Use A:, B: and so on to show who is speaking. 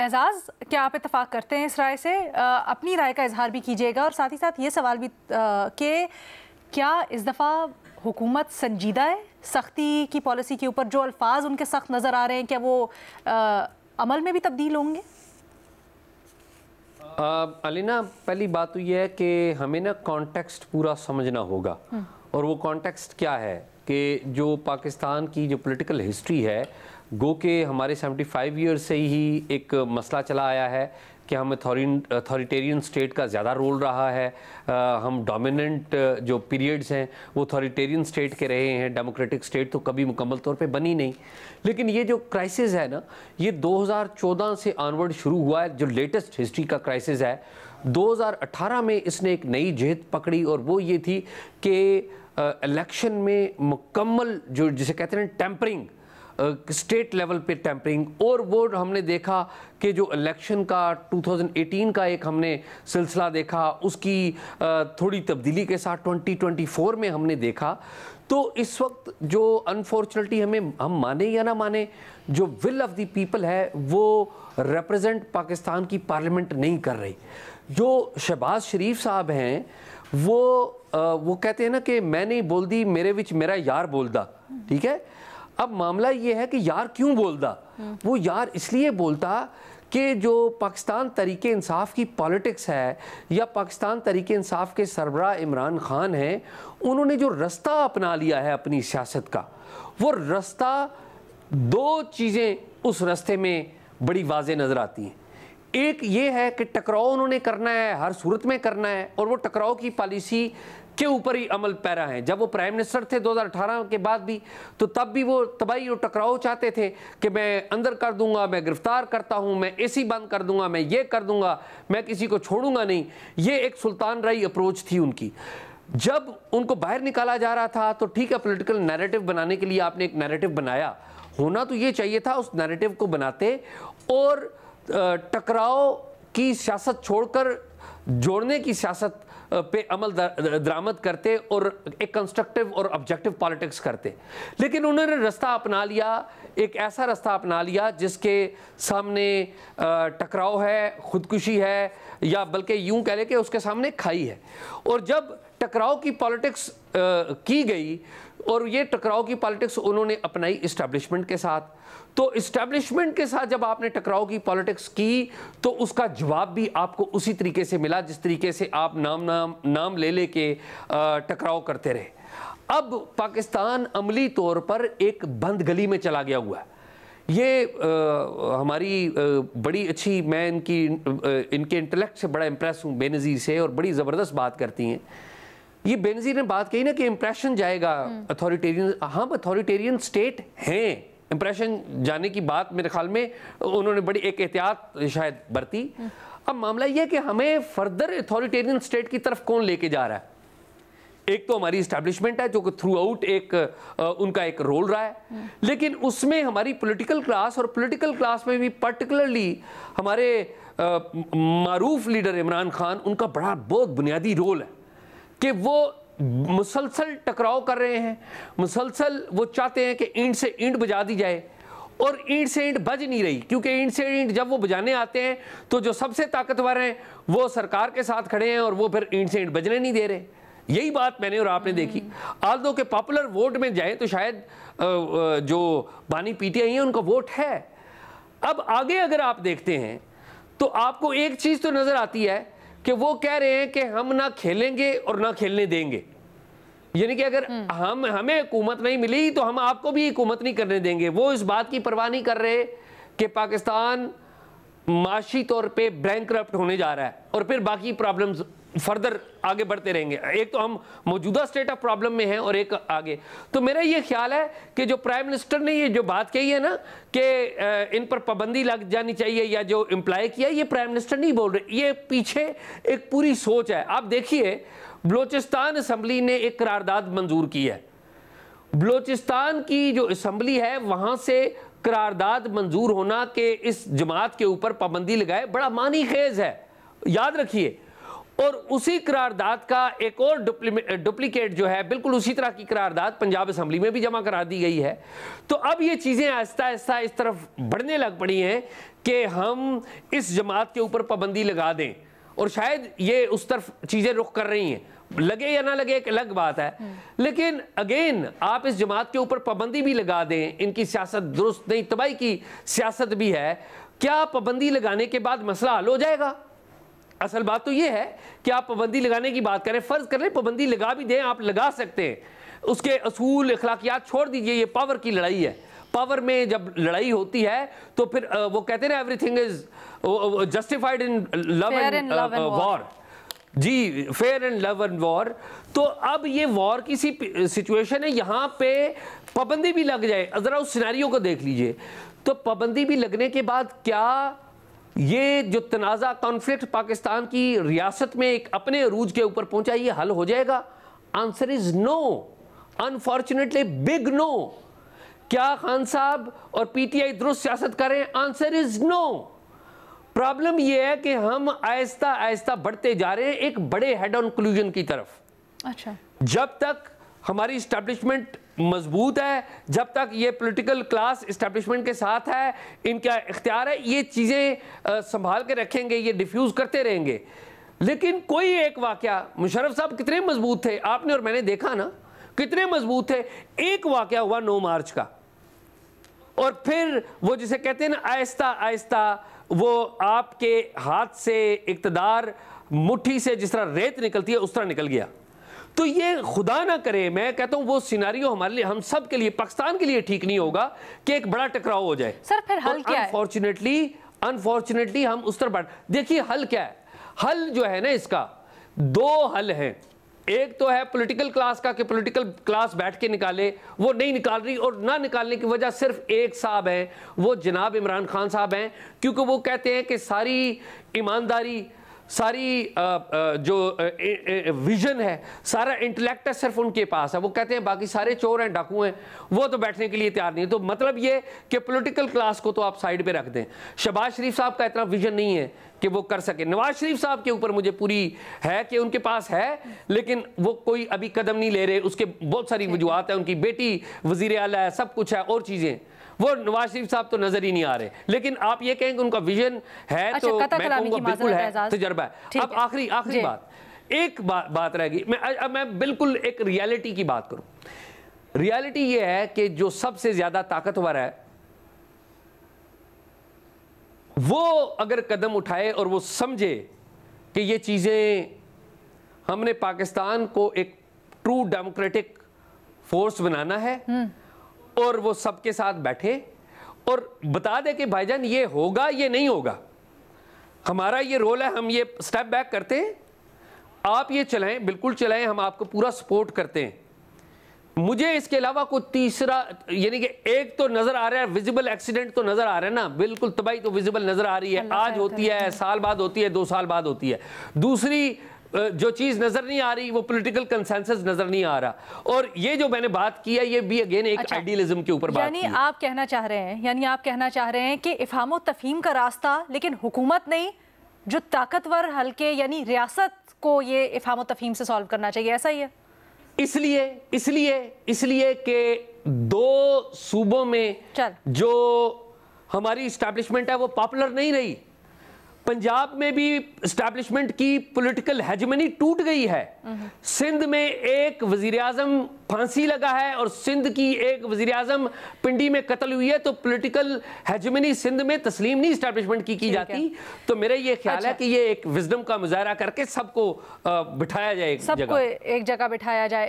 A: एजाज़, क्या आप इत्तेफाक करते हैं इस राय से? अपनी राय का इजहार भी कीजिएगा और साथ ही साथ ये सवाल भी कि क्या इस दफ़ा हुकूमत संजीदा है सख्ती की पॉलिसी के ऊपर? जो अल्फाज उनके सख्त नज़र आ रहे हैं, क्या वो अमल में भी तब्दील होंगे?
B: अलीना, पहली बात तो ये है कि हमें ना कॉन्टेक्स्ट पूरा समझना होगा। और वो कॉन्टेक्स्ट क्या है कि जो पाकिस्तान की जो पॉलिटिकल हिस्ट्री है, गो के हमारे 75 ईयर से ही एक मसला चला आया है कि हम अथॉरिटेरियन स्टेट का ज़्यादा रोल रहा है। हम डोमिनेंट जो पीरियड्स हैं वो अथॉरिटेरियन स्टेट के रहे हैं, डेमोक्रेटिक स्टेट तो कभी मुकम्मल तौर पे बनी नहीं। लेकिन ये जो क्राइसिस है ना, ये 2014 से ऑनवर्ड शुरू हुआ है। जो लेटेस्ट हिस्ट्री का क्राइसिस है, 2018 में इसने एक नई जिहत पकड़ी और वो ये थी कि इलेक्शन में मुकम्मल जो जिसे कहते हैं टेम्परिंग, स्टेट लेवल पे टेम्परिंग। और वो हमने देखा कि जो इलेक्शन का 2018 का एक हमने सिलसिला देखा, उसकी थोड़ी तब्दीली के साथ 2024 में हमने देखा। तो इस वक्त जो अनफॉर्चुनेटली हम माने या ना माने, जो विल ऑफ द पीपल है वो रिप्रेजेंट पाकिस्तान की पार्लियामेंट नहीं कर रही। जो शहबाज शरीफ साहब हैं वो कहते हैं ना कि मैं नहीं बोल दी, मेरे विच मेरा यार बोलदा। ठीक है, अब मामला ये है कि यार क्यों बोलता? वो यार इसलिए बोलता कि जो पाकिस्तान तरीके इंसाफ की पॉलिटिक्स है या पाकिस्तान तरीके इंसाफ के सरबराह इमरान खान हैं, उन्होंने जो रास्ता अपना लिया है अपनी सियासत का, वो रास्ता, दो चीज़ें उस रास्ते में बड़ी वाज़ेह नज़र आती हैं। एक ये है कि टकराव उन्होंने करना है, हर सूरत में करना है, और वो टकराव की पॉलिसी के ऊपर ही अमल पैरा हैं। जब वो प्राइम मिनिस्टर थे 2018 के बाद भी, तो तब भी वो तबाही और टकराव चाहते थे कि मैं अंदर कर दूंगा, मैं गिरफ्तार करता हूं, मैं एसी बंद कर दूंगा, मैं ये कर दूंगा, मैं किसी को छोड़ूंगा नहीं। ये एक सुल्तान राई अप्रोच थी उनकी। जब उनको बाहर निकाला जा रहा था तो ठीक है, पॉलिटिकल नैरेटिव बनाने के लिए आपने एक नैरेटिव बनाया, होना तो ये चाहिए था उस नैरेटिव को बनाते और टकराव की सियासत छोड़कर जोड़ने की सियासत पे अमल दरामद करते और एक कंस्ट्रक्टिव और ऑब्जेक्टिव पॉलिटिक्स करते। लेकिन उन्होंने रास्ता अपना लिया, एक ऐसा रास्ता अपना लिया जिसके सामने टकराव है, खुदकुशी है, या बल्कि यूं कह ले कि उसके सामने खाई है। और जब टकराव की पॉलिटिक्स की गई, और ये टकराव की पॉलिटिक्स उन्होंने अपनाई इस्टेब्लिशमेंट के साथ, तो इस्टेब्लिशमेंट के साथ जब आपने टकराव की पॉलिटिक्स की तो उसका जवाब भी आपको उसी तरीके से मिला जिस तरीके से आप नाम ले लेके टकराव करते रहे। अब पाकिस्तान अमली तौर पर एक बंद गली में चला गया हुआ है। ये हमारी बड़ी अच्छी, मैं इनके इंटेलेक्ट से बड़ा इम्प्रेस हूँ बेनज़ीर से, और बड़ी ज़बरदस्त बात करती हैं। ये बेनज़ीर ने बात कही ना कि इम्प्रेशन जाएगा अथॉरिटेरियन। हम अथॉरिटेरियन स्टेट हैं, इम्प्रेशन जाने की बात मेरे ख्याल में उन्होंने बड़ी एक एहतियात शायद बरती। अब मामला यह है कि हमें फर्दर अथॉरिटेरियन स्टेट की तरफ कौन लेके जा रहा है? एक तो हमारी इस्टेब्लिशमेंट है जो कि थ्रू आउट एक उनका एक रोल रहा है, लेकिन उसमें हमारी पॉलिटिकल क्लास, और पॉलिटिकल क्लास में भी पर्टिकुलरली हमारे मारूफ लीडर इमरान खान, उनका बड़ा बहुत बुनियादी रोल है कि वो मुसलसल टकराव कर रहे हैं। मुसलसल वो चाहते हैं कि ईंट से ईंट बजा दी जाए, और ईंट से ईंट बज नहीं रही, क्योंकि ईंट से ईंट जब वो बजाने आते हैं तो जो सबसे ताकतवर हैं वो सरकार के साथ खड़े हैं और वो फिर ईंट से ईंट बजने नहीं दे रहे। यही बात मैंने और आपने देखी। आल्दो के पॉपुलर वोट में जाए तो शायद जो बानी पीटीआई है उनका वोट है। अब आगे अगर आप देखते हैं तो आपको एक चीज तो नजर आती है कि वो कह रहे हैं कि हम ना खेलेंगे और ना खेलने देंगे, यानी कि अगर हमें हुकूमत नहीं मिली तो हम आपको भी हुकूमत नहीं करने देंगे। वो इस बात की परवाह नहीं कर रहे कि पाकिस्तान माशी तौर पे बैंकरप्ट होने जा रहा है और फिर बाकी प्रॉब्लम्स फर्दर आगे बढ़ते रहेंगे। एक तो हम मौजूदा स्टेट ऑफ प्रॉब्लम में हैं और एक आगे। तो मेरा ये ख्याल है कि जो प्राइम मिनिस्टर ने ये जो बात कही है ना कि इन पर पाबंदी लग जानी चाहिए या जो इम्प्लाई किया, ये प्राइम मिनिस्टर नहीं बोल रहे, ये पीछे एक पूरी सोच है। आप देखिए, बलोचिस्तान असम्बली ने एक करारदाद मंजूर की है। बलोचिस्तान की जो असम्बली है वहां से करारदाद मंजूर होना कि इस जमात के ऊपर पाबंदी लगाए बड़ा मानी खेज है, याद रखिए। और उसी करारदाद का एक और डुप्लीकेट जो है, बिल्कुल उसी तरह की करारदाद पंजाब असम्बली में भी जमा करा दी गई है। तो अब ये चीज़ें आहिस्ता आहिस्ता इस तरफ बढ़ने लग पड़ी हैं कि हम इस जमात के ऊपर पाबंदी लगा दें, और शायद ये उस तरफ चीज़ें रुख कर रही हैं, लगे या ना लगे एक अलग बात है, लेकिन अगेन आप इस जमात के ऊपर पाबंदी भी लगा दें, इनकी सियासत दुरुस्त नहीं, तबाही की सियासत भी है, क्या पाबंदी लगाने के बाद मसला हल हो जाएगा? असल बात तो ये है कि आप पाबंदी लगाने की बात करें, फर्ज कर लें पाबंदी लगा भी दें, आप लगा सकते हैं, उसके असूल अखलाकियात छोड़ दीजिए, ये पावर की लड़ाई है। पावर में जब लड़ाई होती है तो फिर वो कहते हैं ना, everything is justified in love and war. जी, fair and love and war. तो अब ये वॉर की सी सिचुएशन है, यहाँ पे पाबंदी भी लग जाए, जरा उस सिनेरियो को देख लीजिए। तो पाबंदी भी लगने के बाद क्या ये जो तनाज़ा कॉन्फ्लिक्ट पाकिस्तान की रियासत में एक अपने अरूज के ऊपर पहुंचा, ये हल हो जाएगा? Answer is no, unfortunately big no. क्या खान साहब और पीटीआई दुरुस्त सियासत करें? Answer is no. प्रॉब्लम यह है कि हम आहिस्ता आहिस्ता बढ़ते जा रहे हैं एक बड़े हेड ऑन कंक्लूजन की तरफ। अच्छा, जब तक हमारी इस्टेब्लिशमेंट मजबूत है, जब तक ये पॉलिटिकल क्लास इस्टेब्लिशमेंट के साथ है, इनका इख्तियार है, ये चीज़ें संभाल के रखेंगे, ये डिफ्यूज़ करते रहेंगे। लेकिन कोई एक वाकया, मुशर्रफ साहब कितने मजबूत थे, आपने और मैंने देखा ना, कितने मजबूत थे। एक वाकया हुआ 9 मार्च का, और फिर वो जिसे कहते हैं ना, आहिस्ता आहिस्ता वो आपके हाथ से इक़्तिदार मुट्ठी से जिस तरह रेत निकलती है उस तरह निकल गया। तो ये खुदा ना करे, मैं कहता हूं वो सिनारियो हमारे लिए, हम सब के लिए, पाकिस्तान के लिए ठीक नहीं होगा कि एक बड़ा टकराव हो जाए।
A: सर फिर हल क्या है?
B: अनफॉर्चुनेटली हम उस तरह बढ़, देखिए हल क्या है? हल जो है ना, इसका 2 हल हैं। एक तो है पॉलिटिकल क्लास का कि पॉलिटिकल क्लास बैठ के निकाले, वो नहीं निकाल रही, और ना निकालने की वजह सिर्फ एक साहब हैं, वो जनाब इमरान खान साहब हैं, क्योंकि वो कहते हैं कि सारी ईमानदारी, सारी जो विजन है, सारा इंटेलेक्ट है सिर्फ उनके पास है। वो कहते हैं बाकी सारे चोर हैं, डाकू हैं, वो तो बैठने के लिए तैयार नहीं है। तो मतलब ये कि पॉलिटिकल क्लास को तो आप साइड पे रख दें। शहबाज शरीफ साहब का इतना विजन नहीं है कि वो कर सके। नवाज शरीफ साहब के ऊपर मुझे पूरी है कि उनके पास है, लेकिन वो कोई अभी कदम नहीं ले रहे, उसके बहुत सारी वजूहत है, उनकी बेटी वजीर आला है, सब कुछ है, और चीज़ें, वो नवाज शरीफ साहब तो नजर ही नहीं आ रहे। लेकिन आप ये कहें कि उनका विजन है, तो मैं कहूँगा बिल्कुल है, तजर्बा है। अब आखिरी बात, एक बात रह गई, मैं बिल्कुल एक रियलिटी की बात करूं। रियलिटी ये है कि जो सबसे ज्यादा ताकतवर है वो अगर कदम उठाए और वो समझे कि ये चीजें, हमने पाकिस्तान को एक ट्रू डेमोक्रेटिक फोर्स बनाना है, और वो सबके साथ बैठे और बता दे कि भाईजान ये होगा, ये नहीं होगा, हमारा ये रोल है, हम ये स्टेप बैक करते हैं, आप ये चलाएं, बिल्कुल चलाएं, हम आपको पूरा सपोर्ट करते हैं। मुझे इसके अलावा कोई तीसरा, यानी कि एक तो नजर आ रहा है विजिबल एक्सीडेंट, तो नजर आ रहा है ना, बिल्कुल तबाही तो विजिबल नजर आ रही है, आज होती है, साल बाद होती है, 2 साल बाद होती है। दूसरी जो चीज नजर नहीं आ रही वो पॉलिटिकल कंसेंसस नजर नहीं आ रहा। और ये जो मैंने बात की है ये भी अगेन एक आइडियलिज्म के ऊपर बात की है।
A: आप कहना चाह रहे हैं कि इफ़हाम तफहीम का रास्ता, लेकिन हुकूमत नहीं, जो ताकतवर हल्के यानी रियासत को ये इफ़हाम तफहीम से सॉल्व करना चाहिए, ऐसा ही है? इसलिए कि 2 सूबों में जो हमारी इस्टेब्लिशमेंट है वो पॉपुलर नहीं रही। पंजाब में भी एस्टैब्लिशमेंट की पॉलिटिकल हेजमनी टूट गई है। सिंध में एक वजीर आजम फांसी लगा है और सिंध की एक वजीर आजम पिंडी में कत्ल हुई है, तो पॉलिटिकल हेजमनी सिंध में तस्लीम नहीं एस्टैब्लिशमेंट की जाती। तो मेरा ये ख्याल है कि ये एक विजडम का मुजाहरा करके सबको बिठाया जाए, सबको एक जगह बिठाया जाए।